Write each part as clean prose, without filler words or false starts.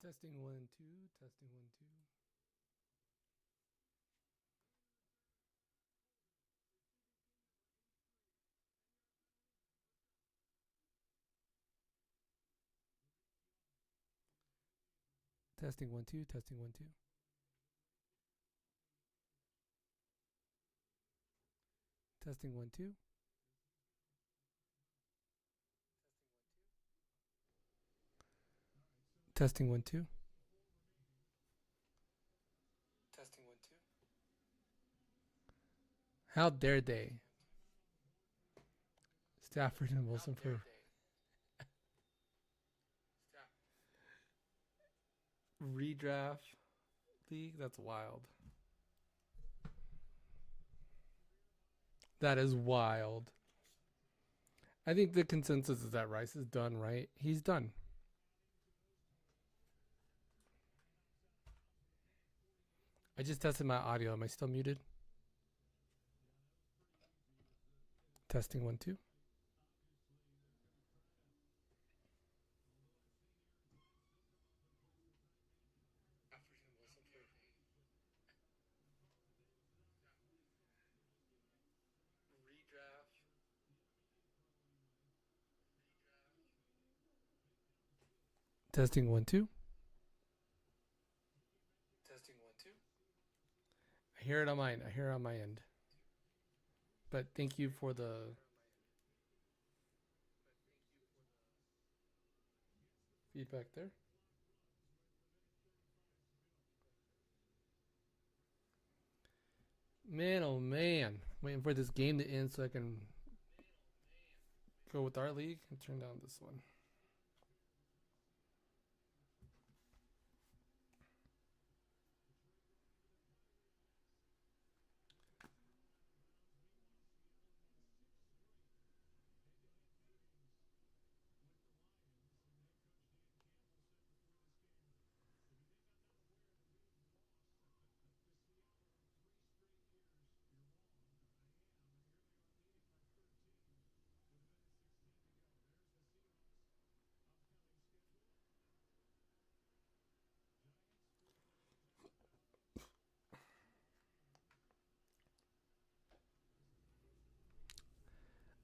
Testing 1 2. Testing 1 2. Testing 1 2. Testing 1 2. Testing 1 2. Testing 1 2. Testing 1 2. How dare they? Stafford and Wilson for redraft league. That's wild. That is wild. I think the consensus is that Rice is done, right? He's done. I just tested my audio. Am I still muted? Testing 1 2. Redraft. Testing 1 2. Testing 1 2. I hear it on mine. I hear it on my end. But thank you for the feedback there. Man, oh man. Waiting for this game to end so I can go with our league and turn down this one.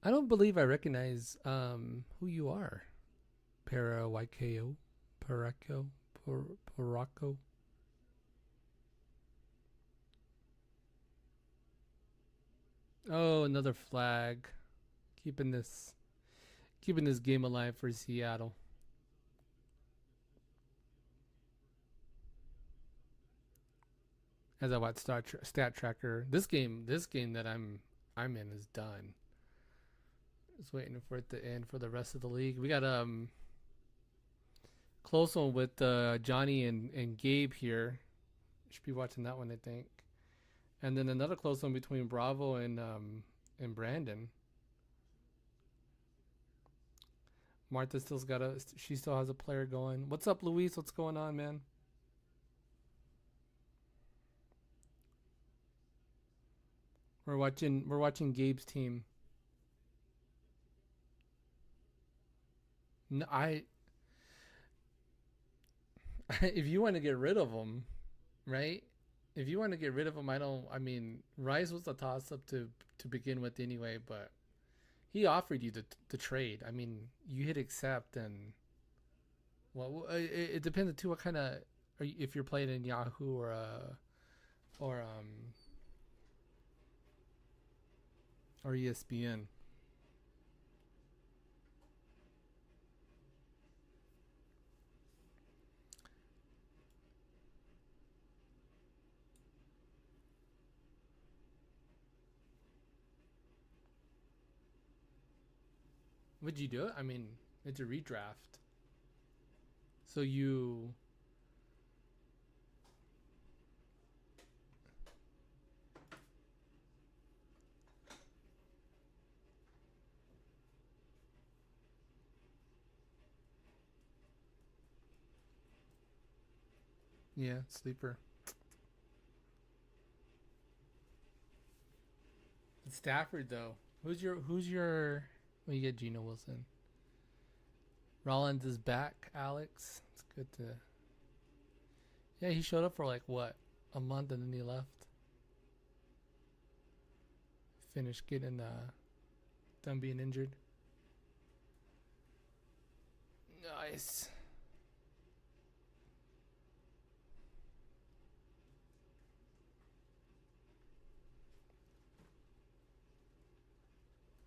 I don't believe I recognize who you are. Para YKO. Paraco. Paraco. Oh, another flag. Keeping this game alive for Seattle. As I watch stat tracker, this game that I'm in is done. Just waiting for it to end for the rest of the league. We got close one with Johnny and Gabe here. Should be watching that one, I think. And then another close one between Bravo and Brandon. Martha she still has a player going. What's up, Luis? What's going on, man? We're watching Gabe's team. No, if you want to get rid of him, right? If you want to get rid of him, I mean, Rice was a toss up to begin with anyway, but he offered you the trade. I mean, you hit accept, and well, it depends too. What kind of if you're playing in Yahoo or or ESPN. Would you do it? I mean, it's a redraft, so you. Yeah, sleeper. It's Stafford though. Who's your? Well, you get Geno Wilson. Rollins is back. Alex, it's good to Yeah, he showed up for like what, a month, and then he left. Finished getting done being injured. Nice.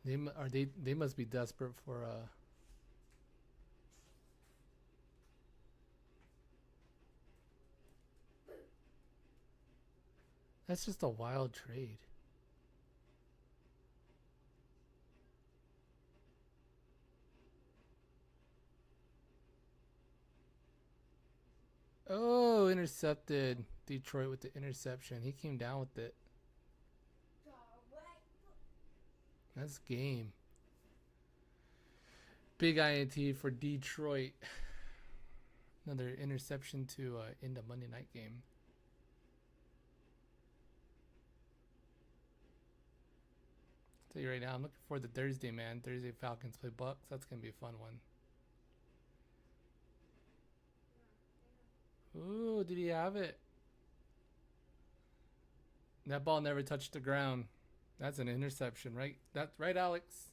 They must be desperate for That's just a wild trade. Oh, intercepted. Detroit with the interception. He came down with it. That's game. Big INT for Detroit. Another interception to end the Monday night game. I'll tell you right now, I'm looking forward to Thursday, man. Thursday Falcons play Bucks. That's gonna be a fun one. Ooh, did he have it? That ball never touched the ground. That's an interception, right? That's right, Alex.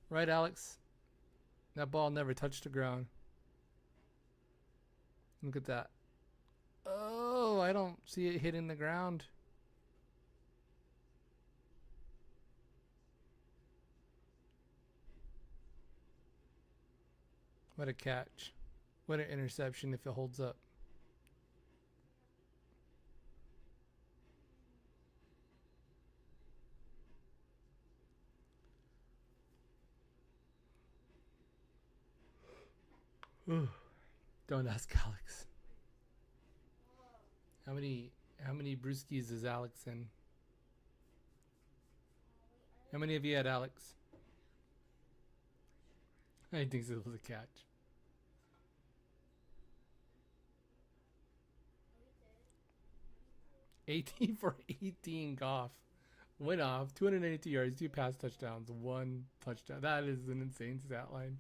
Right, Alex. That ball never touched the ground. Look at that. Oh, I don't see it hitting the ground. What a catch. What an interception if it holds up. Ooh. Don't ask Alex. How many brewskis is Alex in? How many of you had Alex? I think it was a catch. 18 for 18 Goff. Went off, 282 yards, 2 pass touchdowns, 1 touchdown. That is an insane stat line.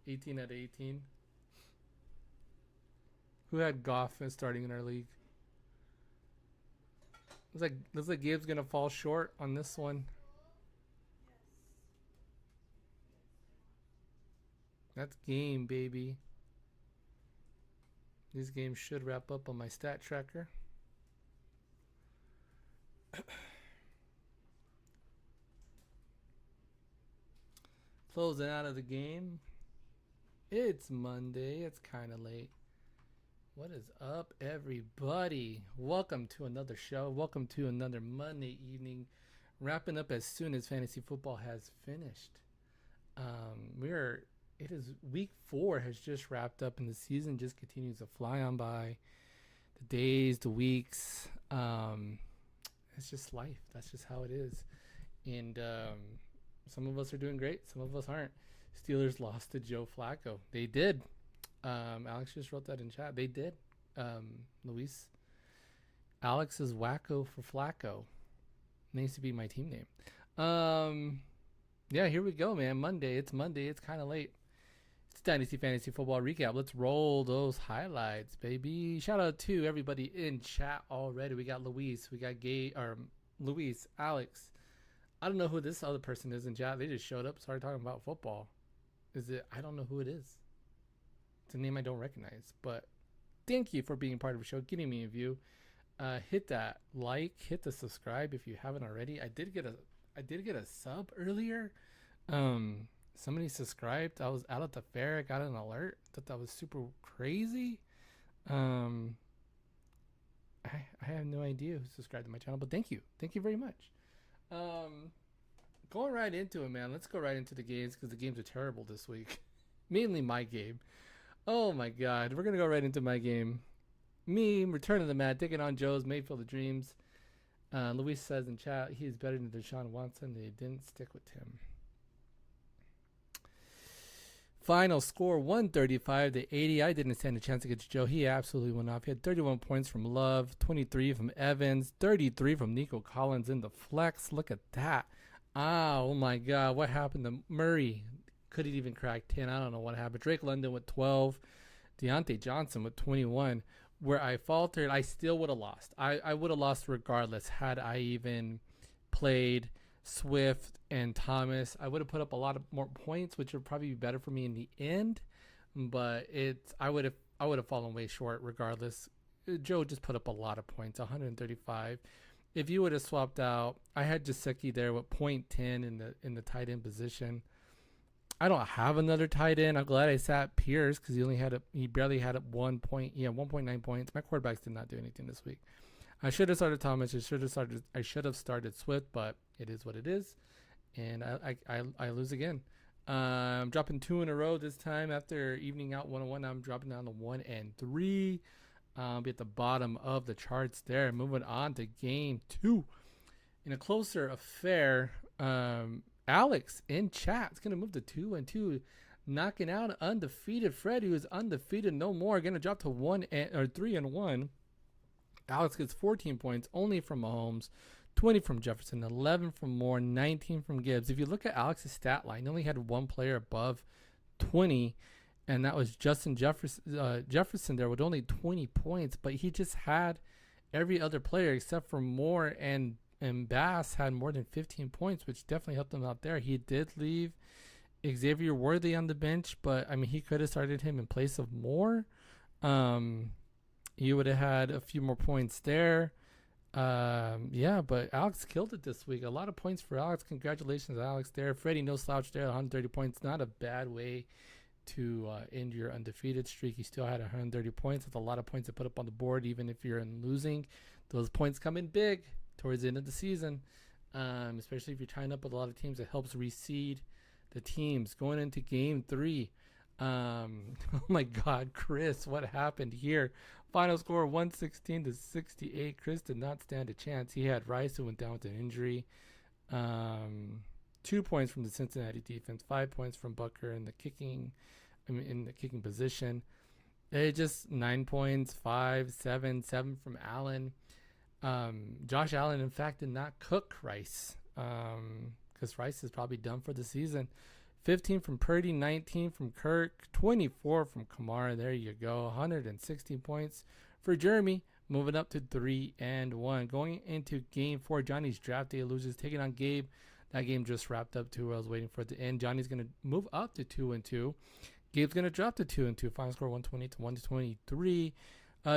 18 out of 18. Who had Goff starting in our league? Looks like Gabe's gonna fall short on this one. That's game, baby. These games should wrap up on my stat tracker. Closing out of the game. It's Monday. It's kind of late. What is up, everybody? Welcome to another show. Welcome to another Monday evening. Wrapping up as soon as fantasy football has finished. It is week 4 has just wrapped up, and the season just continues to fly on by. The days, the weeks. It's just life. That's just how it is. And some of us are doing great. Some of us aren't. Steelers lost to Joe Flacco. They did. Alex just wrote that in chat. They did. Luis. Alex is wacko for Flacco. Needs to be my team name. Yeah, here we go, man. Monday. It's Monday. It's kind of late. It's Dynasty Fantasy Football Recap. Let's roll those highlights, baby. Shout out to everybody in chat already. We got Luis. We got Luis, Alex. I don't know who this other person is in chat. They just showed up, started talking about football. I don't know who it is. It's a name I don't recognize. But thank you for being part of the show, getting me a view. Hit that like, hit the subscribe if you haven't already. I did get a sub earlier. Somebody subscribed. I was out at the fair. I got an alert. Thought that was super crazy. I have no idea who subscribed to my channel, but thank you very much. Going right into it, man. Let's go right into the games because the games are terrible this week. Mainly my game. Oh my god, we're gonna go right into my game. Me, Return of the Mad, taking on Joe's Mayfield of Dreams. Luis says in chat he is better than Deshaun Watson. They didn't stick with him. Final score 135-80. I didn't stand a chance against Joe. He absolutely went off. He had 31 points from Love, 23 from Evans, 33 from Nico Collins in the flex. Look at that. Oh my god, what happened to Murray? Couldn't even crack 10. I don't know what happened. Drake London with 12. Deontay Johnson with 21. Where I faltered, I still would have lost. I would have lost regardless had I even played Swift and Thomas. I would have put up a lot of more points, which would probably be better for me in the end. But I would have fallen way short regardless. Joe just put up a lot of points, 135. If you would have swapped out, I had Gesicki there with .10 in the tight end position. I don't have another tight end. I'm glad I sat Pierce because he barely had 1.9 points. My quarterbacks did not do anything this week. I should have started Thomas. I should have started Swift, but it is what it is, and I lose again. I'm dropping 2 in a row this time after evening out 1-1. I'm dropping down to 1 and 3. Be at the bottom of the charts there. Moving on to game 2 in a closer affair. Alex in chat is going to move to 2 and 2, knocking out undefeated Fred, who is undefeated no more. Going to drop to 3 and 1. Alex gets 14 points only from Mahomes, 20 from Jefferson, 11 from Moore, 19 from Gibbs. If you look at Alex's stat line, he only had one player above 20, and that was Justin Jefferson there with only 20 points. But he just had every other player except for Moore and Bass had more than 15 points, which definitely helped him out there. He did leave Xavier Worthy on the bench, but I mean, he could have started him in place of Moore. He would have had a few more points there. But Alex killed it this week. A lot of points for Alex. Congratulations, Alex, there. Freddie, no slouch there, 130 points. Not a bad way to end your undefeated streak. He still had 130 points. That's a lot of points to put up on the board, even if you're in losing. Those points come in big towards the end of the season, especially if you're tying up with a lot of teams. It helps reseed the teams going into game 3. Oh my God, Chris, what happened here? Final score 116-68. Chris did not stand a chance. He had Rice, who went down with an injury. 2 points from the Cincinnati defense, 5 points from Bucker in the kicking position. It just 9 points, 5, 7 from Allen. Josh Allen, in fact, did not cook Rice because Rice is probably done for the season. 15 from Purdy, 19 from Kirk, 24 from Kamara. There you go. 116 points for Jeremy, moving up to 3 and 1. Going into game 4, Johnny's draft day loses, taking on Gabe. That game just wrapped up too. I was waiting for it to end. Johnny's going to move up to 2 and 2. Gabe's going to drop to 2 and 2. Final score 120-123.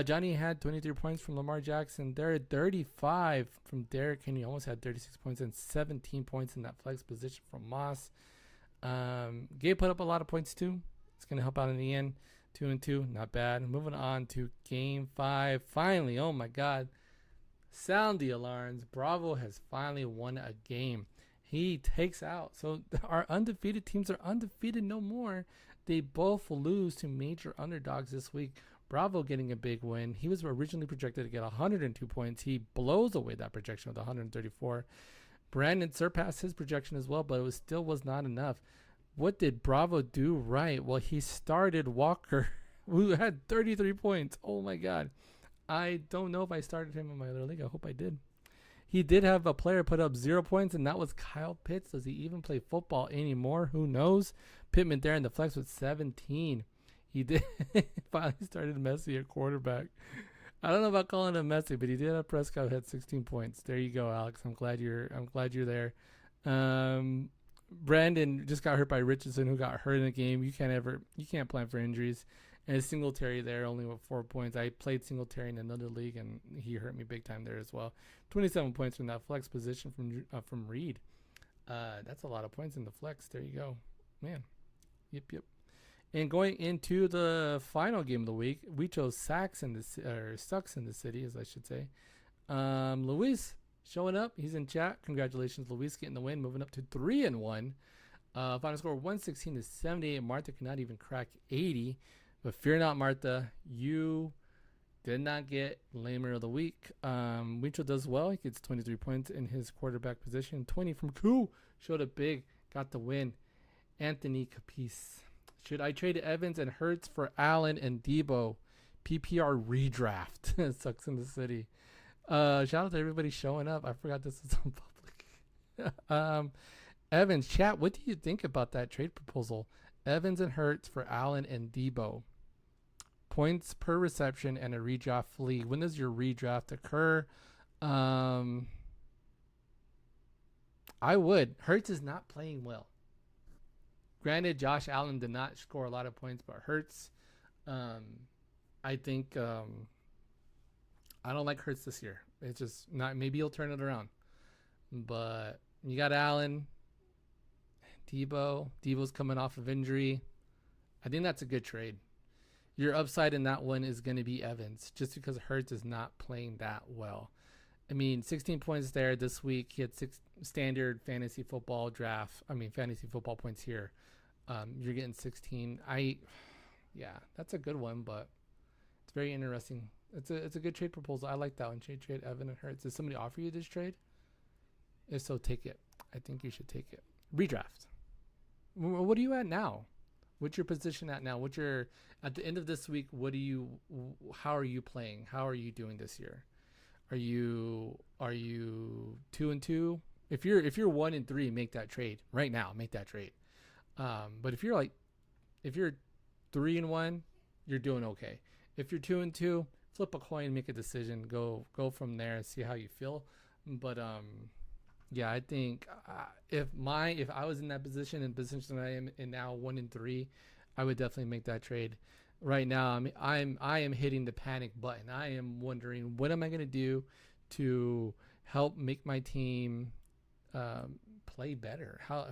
Johnny had 23 points from Lamar Jackson. There, 35 from Derrick Henry. Almost had 36 points and 17 points in that flex position from Moss. Gabe put up a lot of points too. It's going to help out in the end. 2 and 2, not bad. Moving on to game 5. Finally, oh my God. Sound the alarms. Bravo has finally won a game. He takes out. So our undefeated teams are undefeated no more. They both lose to major underdogs this week. Bravo getting a big win. He was originally projected to get 102 points. He blows away that projection with 134. Brandon surpassed his projection as well, but it still was not enough. What did Bravo do right? Well, he started Walker, who had 33 points. Oh my God. I don't know if I started him in my other league. I hope I did. He did have a player put up 0 points, and that was Kyle Pitts. Does he even play football anymore? Who knows? Pittman there in the flex with 17. He did finally started Messi at quarterback. I don't know about calling him Messi, but he did have Prescott, who had 16 points. There you go, Alex. I'm glad you're there. Brandon just got hurt by Richardson, who got hurt in the game. You can't plan for injuries. And Singletary there only with 4 points. I played Singletary in another league, and he hurt me big time there as well. 27 points from that flex position from Reed. That's a lot of points in the flex. There you go, man. Yep. And going into the final game of the week, we chose Sucks in the City, as I should say. Luis showing up. He's in chat. Congratulations, Luis, getting the win, moving up to 3 and 1. Final score 116-78. Martha could not even crack 80. But fear not, Martha. You did not get Lamer of the Week. Winchell does well. He gets 23 points in his quarterback position. 20 from Koo. Showed up big. Got the win. Anthony Capice. Should I trade Evans and Hurts for Allen and Debo? PPR redraft. Sucks in the City. Shout out to everybody showing up. I forgot this was on public. Evans, chat, what do you think about that trade proposal? Evans and Hurts for Allen and Debo. points per reception, and a redraft league. When does your redraft occur? Um, I would. Hurts is not playing well. Granted, Josh Allen did not score a lot of points, but Hurts, um, I think I don't like Hurts this year. It's just not. Maybe he'll turn it around, but you got Allen, Debo. Debo's coming off of injury. I think that's a good trade. Your upside in that one is going to be Evans, just because Hurts is not playing that well. I mean, 16 points there this week. He had 6 standard fantasy football fantasy football points here. You're getting 16. Yeah, that's a good one, but it's very interesting. It's a good trade proposal. I like that one. Trade Evan and Hurts. Did somebody offer you this trade? If so, take it. I think you should take it. Redraft. What are you at now? What's your position at now? At the end of this week? How are you playing? How are you doing this year? Are you 2-2? If you're 1-3, make that trade right now. Make that trade. But if you're 3-1, you're doing okay. If you're 2-2, flip a coin, make a decision, go from there and see how you feel. But yeah, I think if I was in that position that I am in now, 1-3, I would definitely make that trade. Right now, I am hitting the panic button. I am wondering, what am I going to do to help make my team play better? How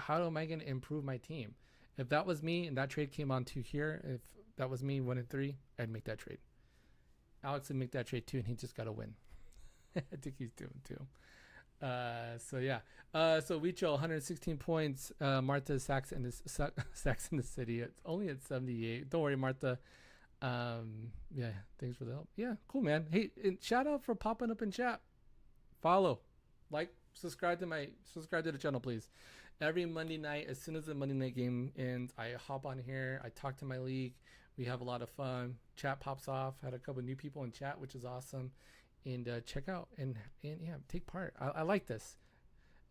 am I going to improve my team? If that was me and that trade came on to here, if that was me 1-3, I'd make that trade. Alex would make that trade too, and he just got to win. I think he's doing too. So yeah. So Wicho 116 points. Martha Sacks in the City. It's only at 78. Don't worry, Martha. Yeah, thanks for the help. Yeah, cool, man. Hey, and shout out for popping up in chat. Follow, like, subscribe to the channel, please. Every Monday night, as soon as the Monday night game ends, I hop on here. I talk to my league. We have a lot of fun. Chat pops off. Had a couple new people in chat, which is awesome. And check out and yeah, take part. I like this.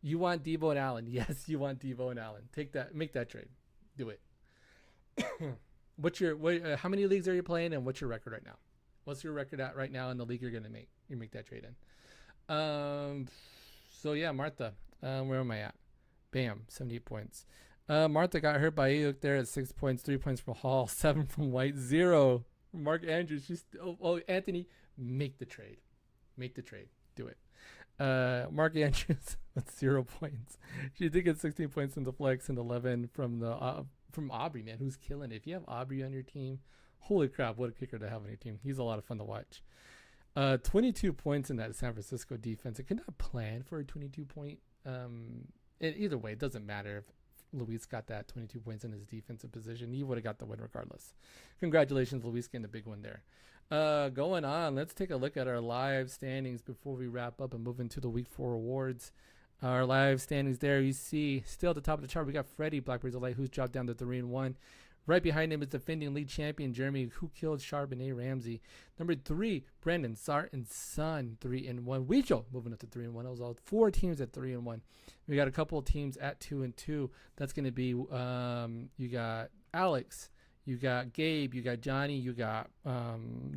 You want Debo and Allen? Yes, you want Debo and Allen. Take that. Make that trade. Do it. How many leagues are you playing, and what's your record right now? What's your record at right now in the league you're gonna make? You make that trade in. So yeah, Martha. Where am I at? Bam, 78 points. Martha got hurt by Ayuk there at 6 points, 3 points from Hall, 7 from White, 0 from Mark Andrews. Anthony, make the trade. Make the trade. Do it. Mark Andrews with 0 points. She did get 16 points in the flex and 11 from Aubrey, man, who's killing it. If you have Aubrey on your team, holy crap, what a kicker to have on your team. He's a lot of fun to watch. 22 points in that San Francisco defense. I could not plan for a 22 point. Either way, it doesn't matter if Luis got that 22 points in his defensive position. He would have got the win regardless. Congratulations, Luis, getting the big one there. Going on, let's take a look at our live standings before we wrap up and move into the Week 4 awards. Our live standings there, you see, still at the top of the chart, we got Freddie Blackberry's Light, who's dropped down to 3-1. Right behind him is defending league champion Jeremy, who killed Charbonnet Ramsey. Number 3, Brandon Sarton's son, 3-1. Weecho moving up to 3-1. That was all 4 teams at 3-1. We got a couple of teams at 2-2. That's going to be you got Alex, you got Gabe, you got Johnny, you got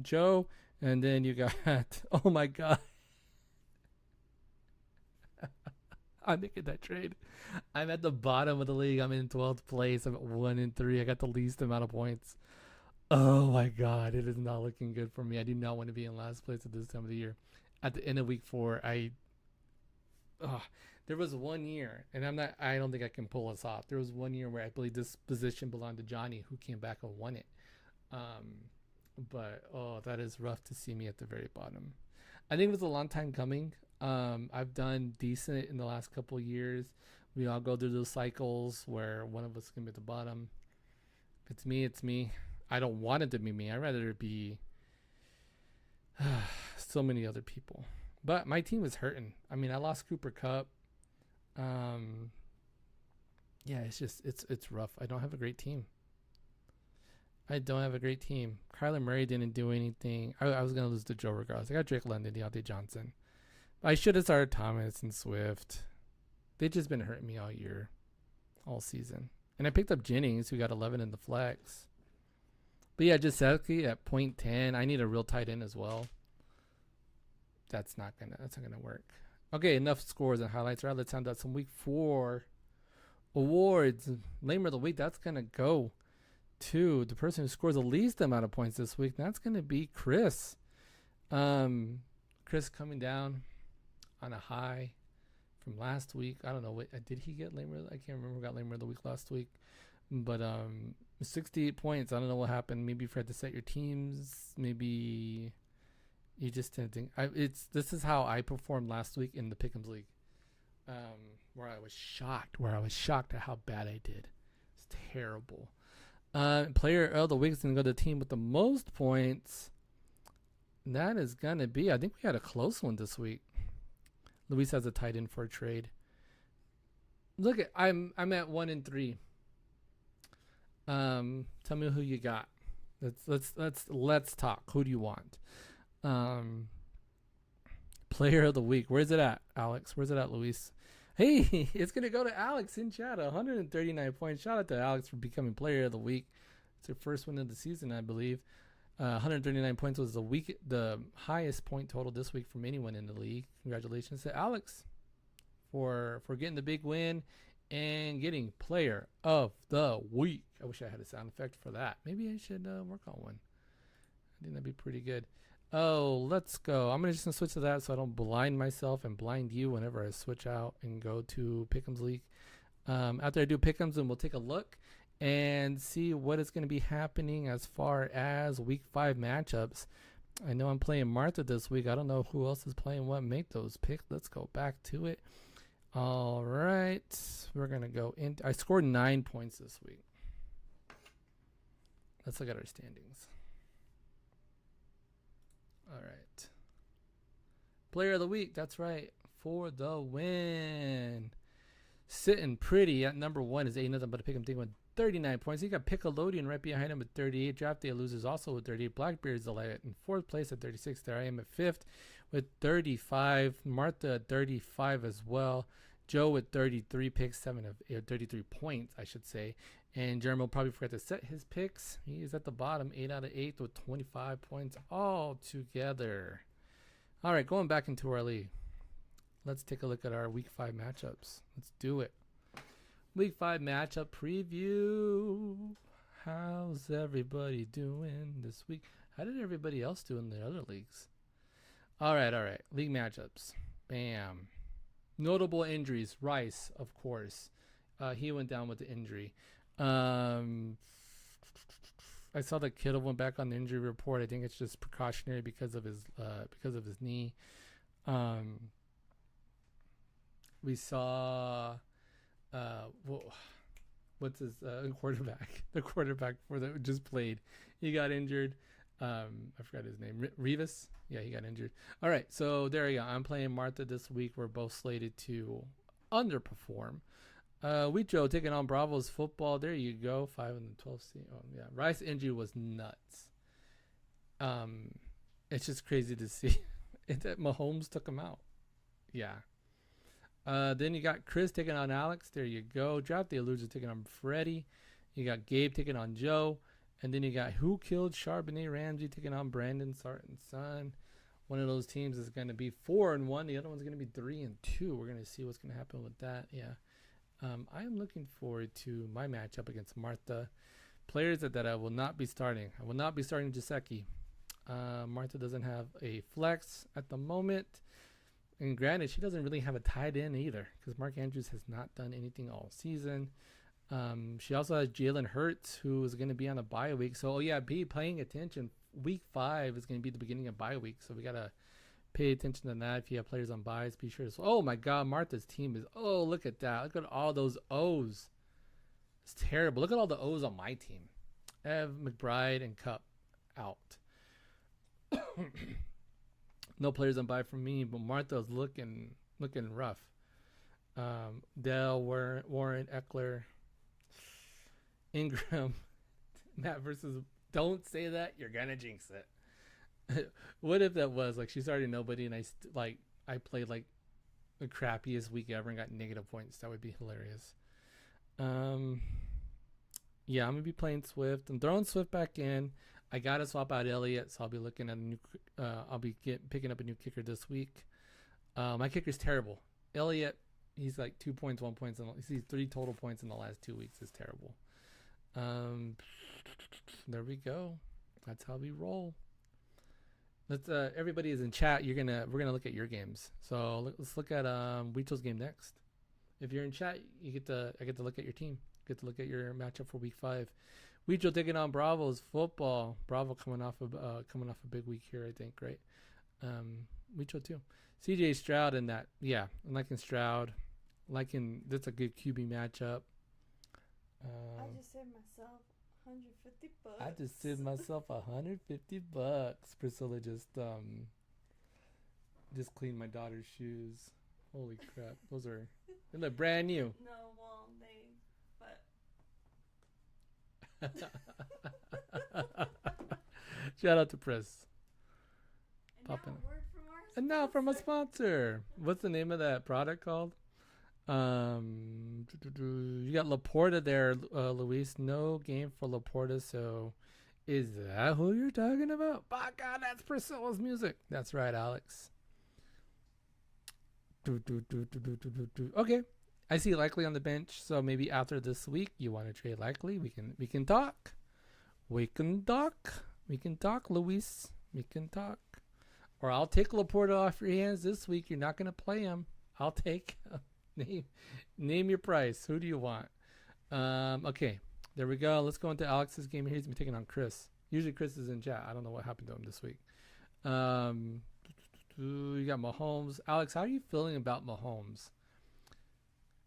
Joe, and then you got oh my god. I'm making that trade. I'm at the bottom of the league. I'm in 12th place. I'm at 1-3. I got the least amount of points. Oh my god, it is not looking good for me. I do not want to be in last place at this time of the year. At the end of week 4, there was 1 year, and I don't think I can pull this off. There was 1 year where I believe this position belonged to Johnny, who came back and won it. But that is rough to see me at the very bottom. I think it was a long time coming. I've done decent in the last couple of years. We all go through those cycles where one of us is going to be at the bottom. If it's me, it's me. I don't want it to be me. I'd rather it be so many other people. But my team was hurting. I mean, I lost Cooper Kupp. Yeah, it's rough. I don't have a great team. Kyler Murray didn't do anything. I was going to lose to Joe regardless. I got Drake London, Deontay Johnson. I should have started Thomas and Swift. They've just been hurting me all year, all season. And I picked up Jennings, who got 11 in the flex. But yeah, Jaceki at 0.10. I need a real tight end as well. That's not gonna work. Okay, enough scores and highlights. Right, let's hand out some week 4 awards. Lamer of the week. That's gonna go to the person who scores the least amount of points this week. That's gonna be Chris. Chris coming down on a high from last week. I don't know. What did he get Lamer? I can't remember. Got Lamer of the week last week, but 68 points. I don't know what happened. Maybe you forgot to set your teams. Maybe you just didn't think. This is how I performed last week in the Pick'ems League, where I was shocked. At how bad I did. It's terrible. Player of the week is gonna go to the team with the most points. And that is gonna be. I think we had a close one this week. Luis has a tight end for a trade. Look at I'm at 1-3. Tell me who you got. Let's talk. Who do you want? Player of the week. Where's it at, Alex? Where's it at, Luis? Hey, it's gonna go to Alex in chat. 139 points. Shout out to Alex for becoming player of the week. It's her first win of the season, I believe. 139 points was the highest point total this week from anyone in the league. Congratulations to Alex for getting the big win and getting player of the week. I wish I had a sound effect for that. Maybe I should work on one. I think that'd be pretty good. Oh, let's go. I'm just gonna switch to that so I don't blind myself and blind you whenever I switch out and go to Pick'ems League. After I do Pick'ems, and we'll take a look and see what is going to be happening as far as week 5 matchups. I know I'm playing Martha this week. I don't know who else is playing what. Make those picks. Let's go back to it. All right. We're going to go in. I scored 9 points this week. Let's look at our standings. All right. Player of the week. That's right. For the win. Sitting pretty at number 1 is ain't nothing but a pick 'em thing with 39 points. You got Pickelodian right behind him with 38. Draft Day Losers also with 38. Blackbeard's in 4th place at 36. There I am at 5th with 35. Martha at 35 as well. Joe with 33 picks, 33 points, I should say. And Jeremy will probably forget to set his picks. He is at the bottom, 8 out of 8 with 25 points all together. All right, going back into our league. Let's take a look at our week 5 matchups. Let's do it. Week 5 matchup preview. How's everybody doing this week? How did everybody else do in the other leagues? All right. League matchups. Bam. Notable injuries. Rice, of course. He went down with the injury. I saw that Kittle went back on the injury report. I think it's just precautionary because of his knee. We saw what's his quarterback? The quarterback that just played. He got injured. I forgot his name. Revis? Yeah, he got injured. All right, so there you go. I'm playing Martha this week. We're both slated to underperform. Wheat Joe taking on Bravo's football. There you go. 5 and 12 seed. Oh yeah, Rice injury was nuts. It's just crazy to see that Mahomes took him out. Yeah. Then you got Chris taking on Alex. There you go. Draft Day Loser taking on Freddie. You got Gabe taking on Joe. And then you got Who Killed Charbonnet Ramsey taking on Brandon Sarton's son. One of those teams is going to be 4-1. The other one's going to be 3-2. We're going to see what's going to happen with that. Yeah. I am looking forward to my matchup against Martha. Players that I will not be starting. I will not be starting Jaceki. Martha doesn't have a flex at the moment. And granted, she doesn't really have a tight end either because Mark Andrews has not done anything all season. She also has Jalen Hurts, who is going to be on a bye week. So, be paying attention. Week 5 is going to be the beginning of bye week. So, we got to pay attention to that. If you have players on byes, be sure to. Oh, my God. Martha's team is. Oh, look at that. Look at all those O's. It's terrible. Look at all the O's on my team. Ev, McBride, and Cup out. No players on bye from me, but Martha's looking rough. Dell, Warren, Eckler, Ingram, Matt versus. Don't say that. You're gonna jinx it. What if that was like she started nobody and I played like the crappiest week ever and got negative points? That would be hilarious. Yeah, I'm gonna be playing Swift. I'm throwing Swift back in. I gotta swap out Elliott, so I'll be looking at a new. I'll be picking up a new kicker this week. My kicker's terrible. Elliott, he's like 2 points, 1 points, and he's 3 total points in the last 2 weeks. Is terrible. There we go. That's how we roll. Let's. Everybody is in chat. We're gonna look at your games. So let's look at Weechel's game next. If you're in chat, I get to look at your team. Get to look at your matchup for week 5. Weechel taking on Bravo's football. Bravo coming off a big week here, I think, right? Weechel too. CJ Stroud in that. Yeah, I'm liking Stroud. That's a good QB matchup. I just saved myself $150. I just saved myself $150. Priscilla just cleaned my daughter's shoes. Holy crap. They look brand new. No, well, Shout out to Pris. Popping. And now from a sponsor. What's the name of that product called? You got Laporta there, Luis. No game for Laporta, so is that who you're talking about? By God, that's Priscilla's music. That's right, Alex. Okay. I see Likely on the bench, so maybe after this week you want to trade Likely. We can talk. We can talk, Luis. We can talk. Or I'll take Laporta off your hands this week. You're not gonna play him. I'll take name your price. Who do you want? Okay. There we go. Let's go into Alex's game. He's been taking on Chris. Usually Chris is in chat. I don't know what happened to him this week. You got Mahomes. Alex, how are you feeling about Mahomes?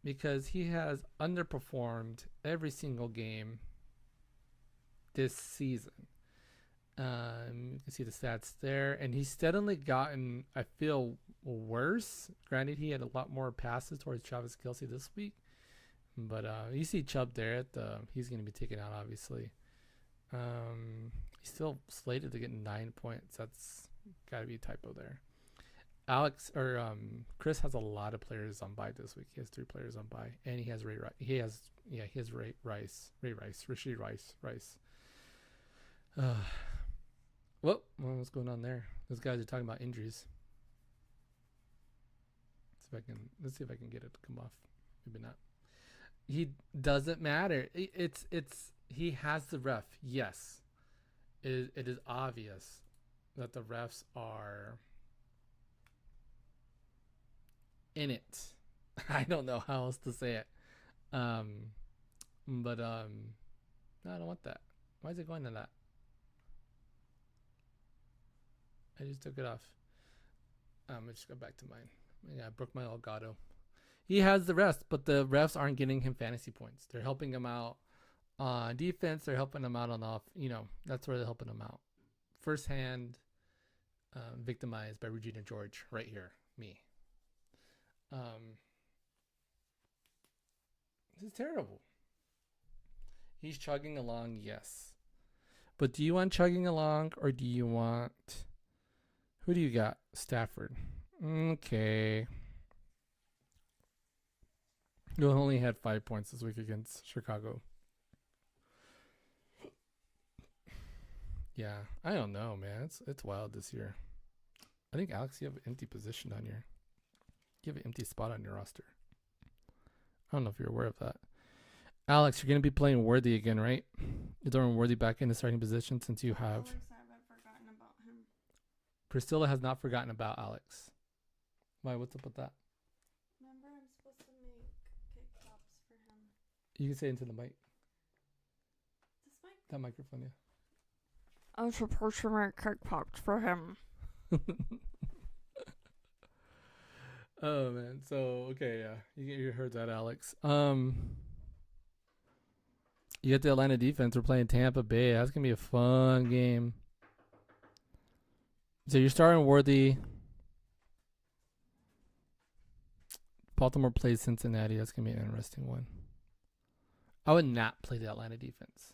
Because he has underperformed every single game this season. You can see the stats there. And he's steadily gotten, I feel, worse. Granted, he had a lot more passes towards Travis Kelce this week. But you see Chubb there. He's going to be taken out, obviously. He's still slated to get 9 points. That's got to be a typo there. Chris has a lot of players on bye this week. He has 3 players on bye, and he has Ray Rice. He has Rashid Rice. What's going on there? Those guys are talking about injuries. Let's see if I can get it to come off. Maybe not. He doesn't matter. He has the ref. Yes, it is obvious that the refs are in it. I don't know how else to say it. No, I don't want that. Why is it going to that? I just took it off. Let's just go back to mine. Yeah, I broke my Elgato. He has the rest, but the refs aren't getting him fantasy points. They're helping him out on defense. They're helping him out on off. That's where they're helping him out. First hand, victimized by Regina George right here. Me. This is terrible. He's chugging along, yes. But do you want chugging along, or do you want... Who do you got? Stafford. Okay. You only had 5 points this week against Chicago. Yeah, I don't know, man. It's wild this year. I think, Alex, you have an empty position on your... You have an empty spot on your roster. I don't know if you're aware of that. Alex, you're going to be playing Worthy again, right? You're throwing Worthy back in the starting position since you have... Alex, I haven't forgotten about him. Priscilla has not forgotten about Alex. Why? What's up with that? Remember, I'm supposed to make cake pops for him. You can say into the mic. This mic? That microphone, yeah. I'm supposed to make cake pops for him. Oh, man. So, okay, yeah. You heard that, Alex. You get the Atlanta defense. We're playing Tampa Bay. That's going to be a fun game. So you're starting Worthy. Baltimore plays Cincinnati. That's going to be an interesting one. I would not play the Atlanta defense.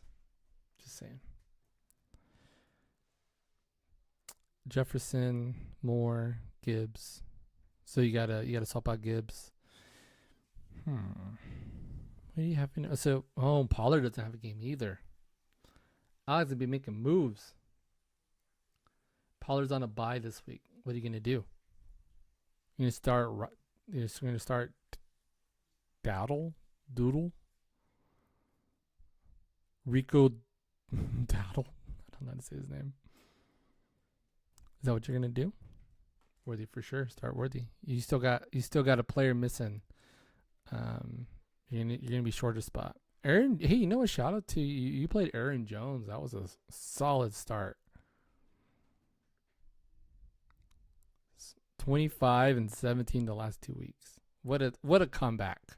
Just saying. Jefferson, Moore, Gibbs. So you gotta swap out Gibbs. Who What do you have in? So, Pollard doesn't have a game either. Alex will be making moves. Pollard's on a bye this week. What are you gonna do? You're gonna start. You're just gonna start. Doodle. Rico Dowdle. I don't know how to say his name. Is that what you're gonna do? Worthy for sure. Start Worthy. You still got a player missing. You're gonna be short a spot. Aaron, hey, you know, a shout out to you. You played Aaron Jones. That was a solid start. 25 and 17 the last 2 weeks. What a comeback.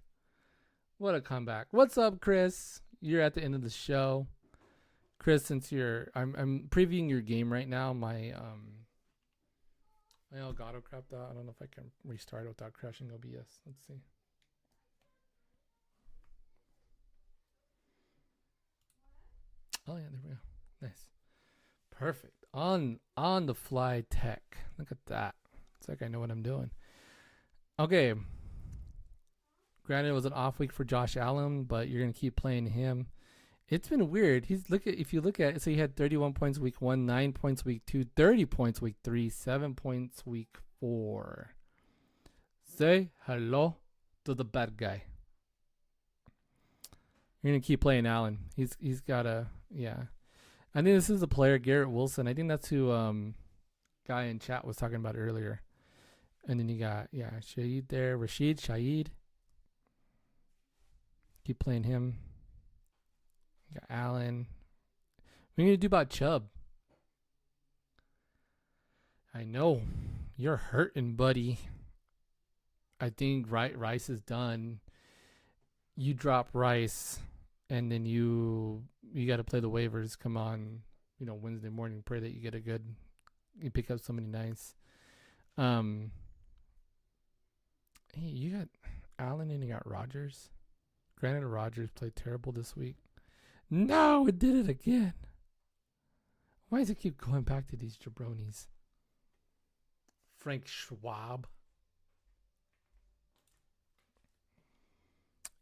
What a comeback. What's up, Chris? You're at the end of the show. Chris, since I'm previewing your game right now. My Elgato crapped out. I don't know if I can restart it without crashing OBS. Let's see. Oh yeah, there we go. Nice. Perfect. On the fly tech. Look at that. It's like I know what I'm doing. Okay. Granted, it was an off week for Josh Allen, but you're gonna keep playing him. It's been weird. If you look at it, so he had 31 points week 1, 9 points week 2, 30 points week 3, 7 points week 4. Say hello to the bad guy. You're gonna keep playing Allen. He's got a I think this is the player Garrett Wilson. I think that's who guy in chat was talking about earlier. And then you got Shaheed there, Shaheed. Keep playing him. You got Allen. What are you gonna do about Chubb? I know you're hurting, buddy. I think Rice is done. You drop Rice, and then you got to play the waivers. Come on, Wednesday morning. Pray that you get you pick up somebody nice. Hey, you got Allen and you got Rodgers. Granted, Rodgers played terrible this week. No, it did it again. Why does it keep going back to these jabronis? Frank Schwab.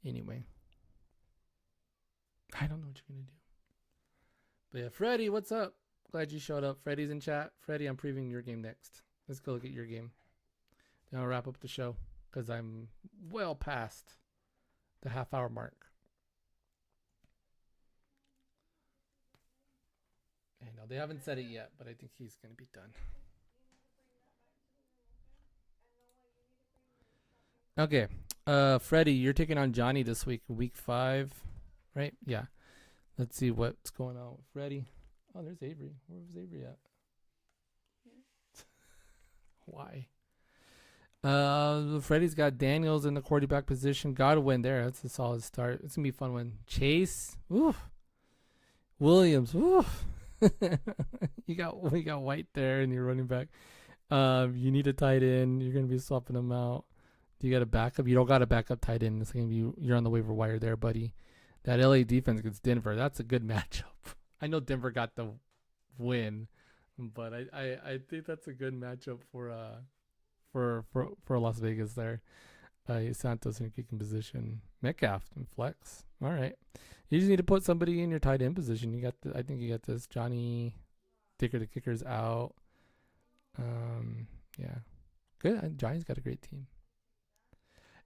Anyway. I don't know what you're going to do. But yeah, Freddie, what's up? Glad you showed up. Freddie's in chat. Freddie, I'm previewing your game next. Let's go look at your game. Then I'll wrap up the show because I'm well past the half-hour mark. I know they haven't said it yet, but I think he's going to be done. Okay. Freddie, you're taking on Johnny this week, week 5, right? Yeah. Let's see what's going on with Freddie. Oh, there's Avery. Where was Avery at? Why? Freddie's got Daniels in the quarterback position. Godwin there. That's a solid start. It's gonna be a fun one. Chase. Oof. Williams. Oof. We got White there and you're running back. You need a tight end. You're gonna be swapping them out. Do you got a backup? You don't got a backup tight end. It's gonna be you're on the waiver wire there, buddy. That LA defense against Denver. That's a good matchup. I know Denver got the win, but I think that's a good matchup for Las Vegas there. Santos in kicking position. Metcalf and flex. All right. You just need to put somebody in your tight end position. I think you got this. Johnny Dicker the kicker's out. Yeah. Good. Johnny's got a great team.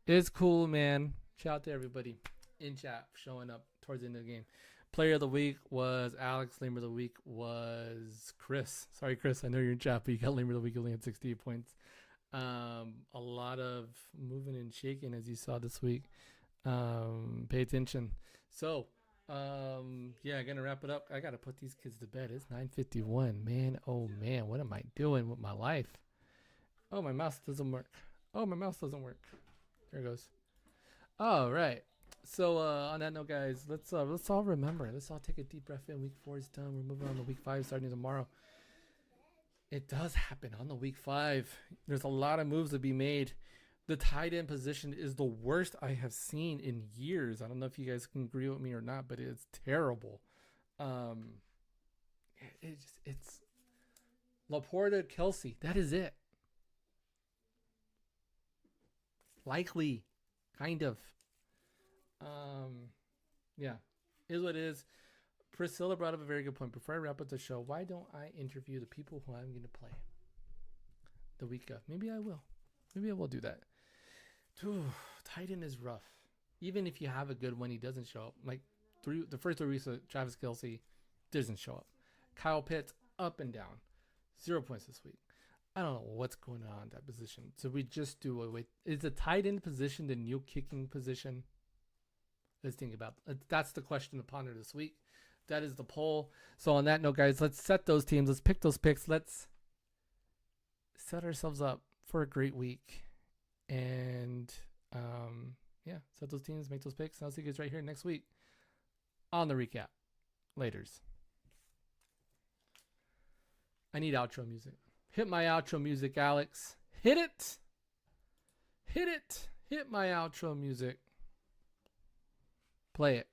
It's cool, man. Shout out to everybody in chat showing up towards the end of the game. Player of the week was Alex. Lamer of the week was Chris. Sorry, Chris. I know you're in chat, but you got Lamer of the week. You only had 68 points. A lot of moving and shaking as you saw this week. Pay attention. So, gonna wrap it up. I gotta put these kids to bed. It's 9:51. Man, oh man, what am I doing with my life? Oh, my mouse doesn't work. There it goes. All right. So on that note, guys, let's all remember. Let's all take a deep breath in. Week 4 is done. We're moving on to week 5 starting tomorrow. It does happen on the week 5. There's a lot of moves to be made. The tight end position is the worst I have seen in years. I don't know if you guys can agree with me or not, but it's terrible. It's Laporta, Kelsey. That is it. Likely, kind of. Yeah, is what it is. Priscilla brought up a very good point. Before I wrap up the show, why don't I interview the people who I'm going to play the week of? Maybe I will. Maybe I will do that. Tight end is rough. Even if you have a good one, he doesn't show up. Like the first 3 weeks of Travis Kelce doesn't show up. Kyle Pitts up and down, 0 points this week. I don't know what's going on in that position. So we just do away. Is the tight end position the new kicking position? Let's think about that's the question to ponder this week. That is the poll. So on that note, guys, let's set those teams. Let's pick those picks. Let's set ourselves up for a great week. And yeah, set those teams, make those picks. And I'll see you guys right here next week on the recap. Laters. I need outro music. Hit my outro music, Alex. Hit it. Hit it. Hit my outro music. Play it.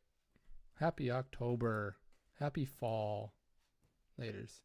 Happy October. Happy fall. Laters.